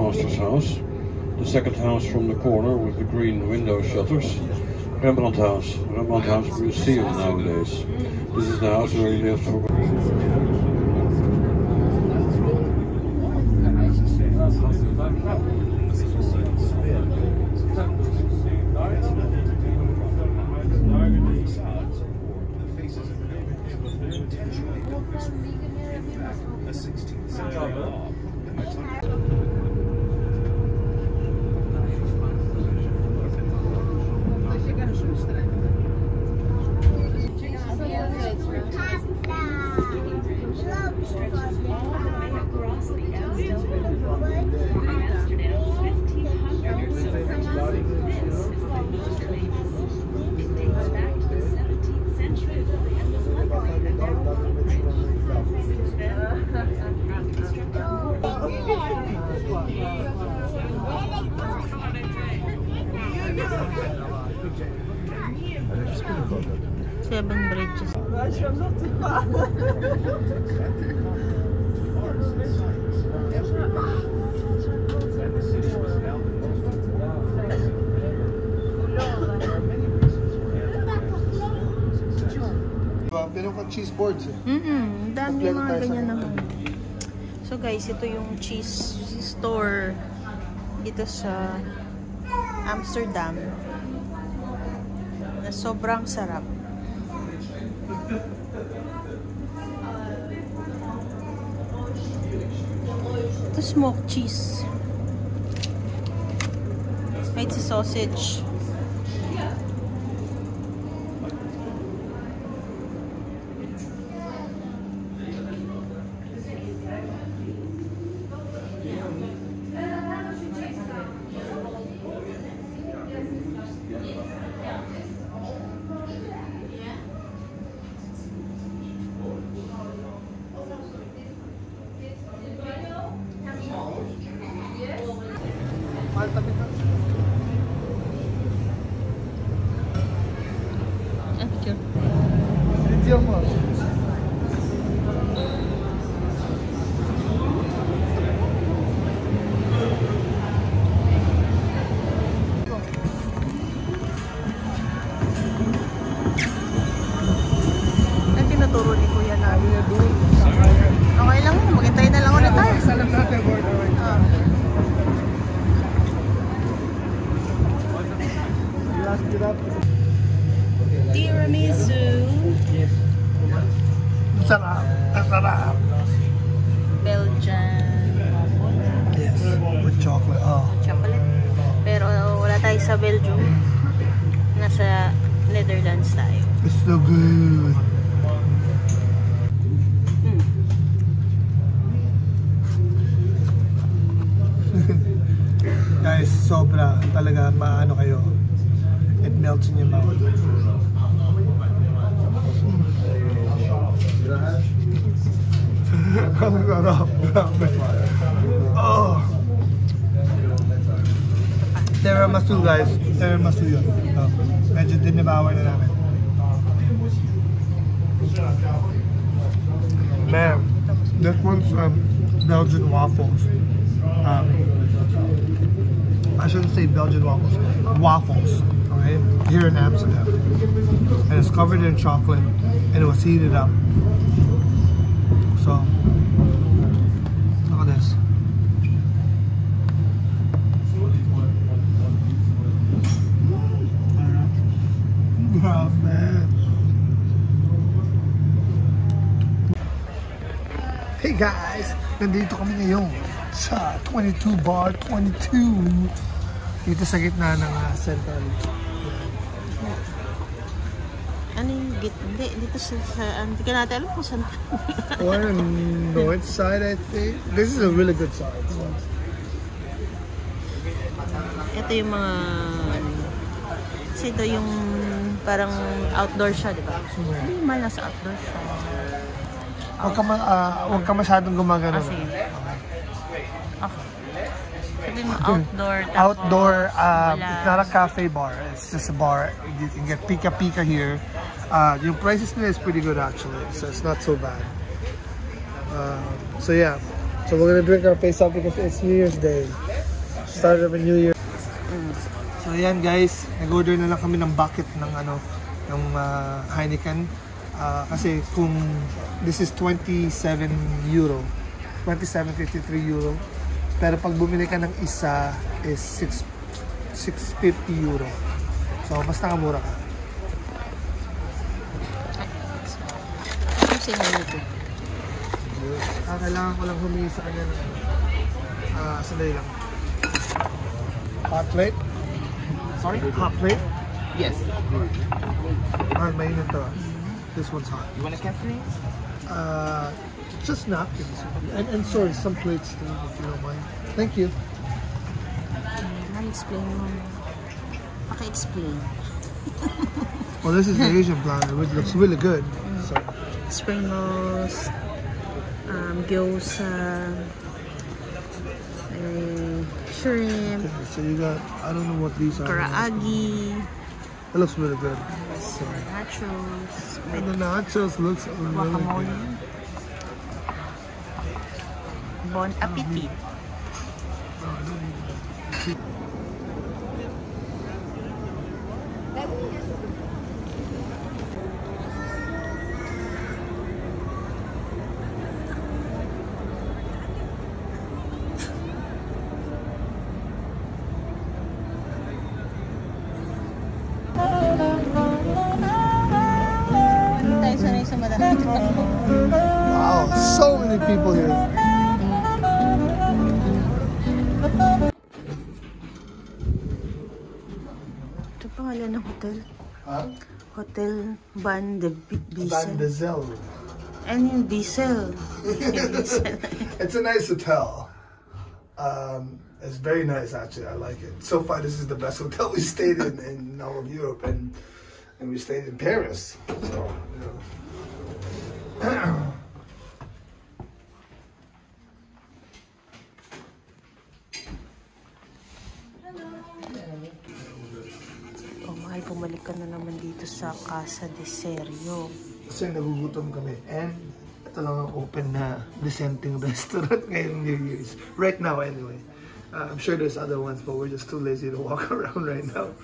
master's house. The second house from the corner with the green window shutters. Rembrandt House. Rembrandt House Museum nowadays. This is the house where he lived for... Seven Bridges. Pero ka cheese boards eh. Dami yung mga ganyan naman. So guys, ito yung cheese store dito sa Amsterdam na sobrang sarap. Ito smoked cheese. May sausage. Okay lang, maghintay na lang ulit tayo. Tiramisu. Sarap. Sarap. Belgian. Yes, with chocolate. Oh. Chocolate. Pero wala tayo sa Belgium. Nasa Netherlands tayo. It's so good. Guys, sobra talaga maano kayo. It melts in your mouth. Ang sarap. Oh. Tiramisu guys. Tiramisu yun. Oh. Medyo dinibawan na namin. Man, this one's Belgian waffles. I shouldn't say Belgian waffles. Waffles, okay? Here in Amsterdam. And it's covered in chocolate and it was heated up. So, look at this. Oh, man. Hey guys! Nandito kami ngayon sa 22 Bar 22 dito sa gitna ng Central. Ano yung gitna? Dito sa hindi ka natin alam kung saan. Or north side, I think. This is a really good side. Ito yung mga kasi ito yung parang outdoor siya, di ba? Hindi man nasa outdoor siya. Huwag ka masyadong gumagano. Sige. Okay. Sabi mo outdoor. Outdoor, it's not a cafe bar. It's just a bar. You can get pika-pika here. Yung prices nila is pretty good actually. So it's not so bad. So yeah. So we're gonna drink our face up because it's New Year's Day. Start of a new year. So ayan guys, nag-order na lang kami ng bucket ng Heineken. Kasi kung this is 27 euro, 27.53 euro. Pero pag bumili ka ng isa is 650 euro. So basta nga mura ka. Ano sa'yo nito? Kailangan ko lang humingi sa kanya ng sandali lang. Hot plate? Sorry? Hot plate? Yes. Mainit to. This one's hot. You want a caffeine? Just napkins. And sorry, some plates too, if you don't mind. Thank you. Explain mo. Paki-explain. Well, this is the Asian platter, which looks really good. So. Spring rolls, gyoza, shrimp. Okay, so you got, I don't know what these are. Karaagi. It looks really good. So. Nachos. And the nachos looks really Guacamole. good. Bon appetit. Wow, so many people here. Ito pangalan ng hotel? Huh? Hotel Van de Diesel. Van de Zel. And yung Diesel. It's a nice hotel. It's very nice actually. I like it. So far, this is the best hotel we stayed in all of Europe, and we stayed in Paris. So, you know. Mahal, bumalik ka na naman dito sa Casa de Serio. Kasi nagugutom kami, and ito lang ang open na dissenting restaurant ngayong New Year's. Right now anyway. I'm sure there's other ones, but we're just too lazy to walk around right now.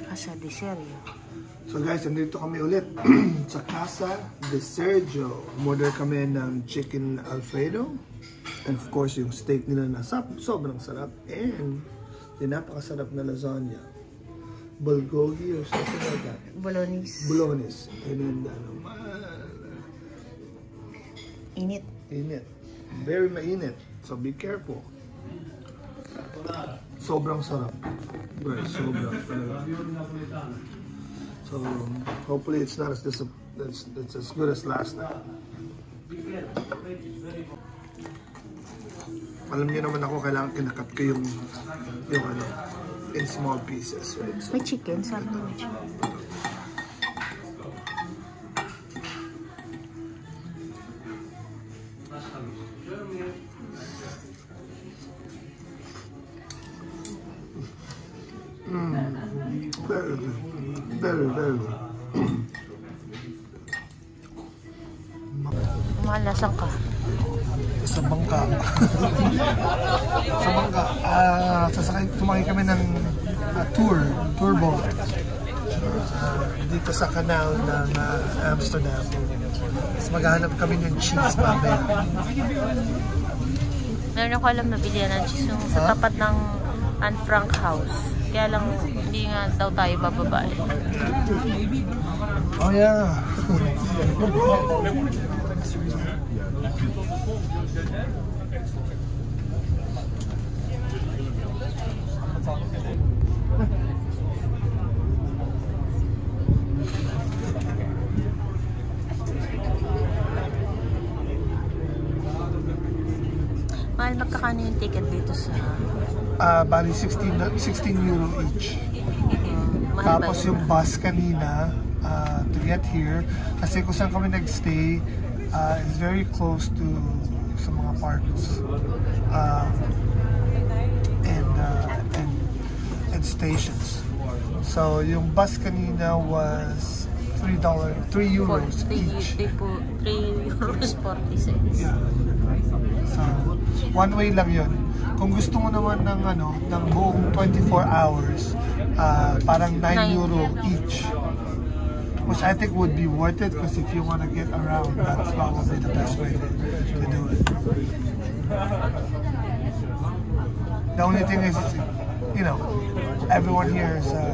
Casa de Serio. So guys, nandito kami ulit sa Casa de Sergio. Order kami ng chicken Alfredo. And of course, yung steak nila na sobrang sarap. And yung napakasarap na lasagna. Bulgogi or something like that. Bolognese. Bolognese. And then, Init. init. Very mainit. So be careful. Sobrang sarap. Right, sobrang talaga. So hopefully it's not as it's as good as last time. Alam niyo naman ako, kailangan kinakat ko yung ano, in small pieces, right? So, May chicken, sabi mo may chicken. very good. Very, very good. Malasan ka. Sa bangka. Sa bangka. Sumakay kami ng tour boat. Dito sa canal ng Amsterdam. Tapos maghahanap kami ng cheese mamaya. Meron ako alam na bilihan ng cheese yung sa tapat ng Anne Frank House. Kaya lang hindi nga daw tayo bababa. Oh yeah. Mahal, magkakano yung ticket dito sa... Bali 16 euro each. Mahal ba Tapos yun? yung bus kanina to get here, kasi kung saan kami nagstay is very close to sa mga parks. And different stations. So yung bus kanina was $3, 3 euros each. 3 euros 40 cents. Yeah. So, one way lang yun. Kung gusto mo naman ng ng buong 24 hours, parang 9 euro each. Which I think would be worth it because if you want to get around, that's probably the best way to do it. The only thing is, you know, everyone here is a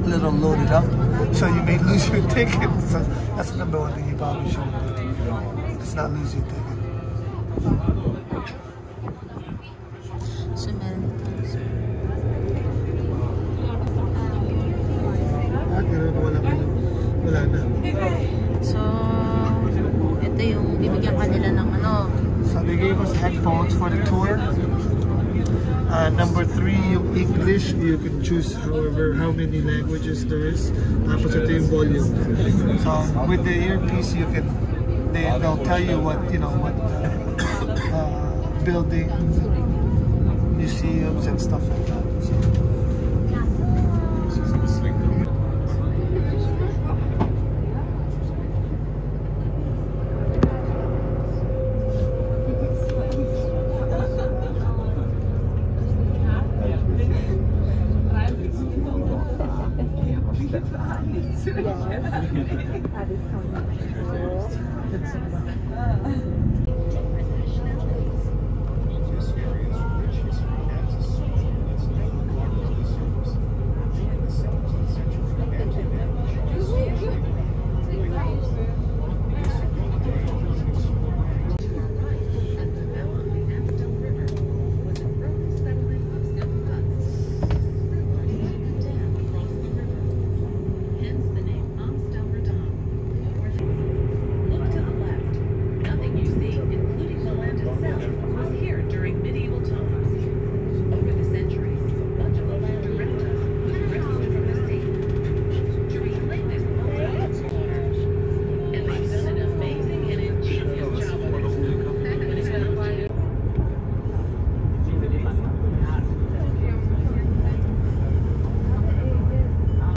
little loaded up, so you may lose your ticket. So that's the number one thing you probably shouldn't do. Let's not lose your ticket. So, meron. Wala na. So, ito yung bibigyan kanila ng So they gave us headphones for the tour. Number 3, yung English, you can choose how many languages there is. Tapos ito yung volume. So with the earpiece, they'll tell you what buildings, museums, and stuff like that. So,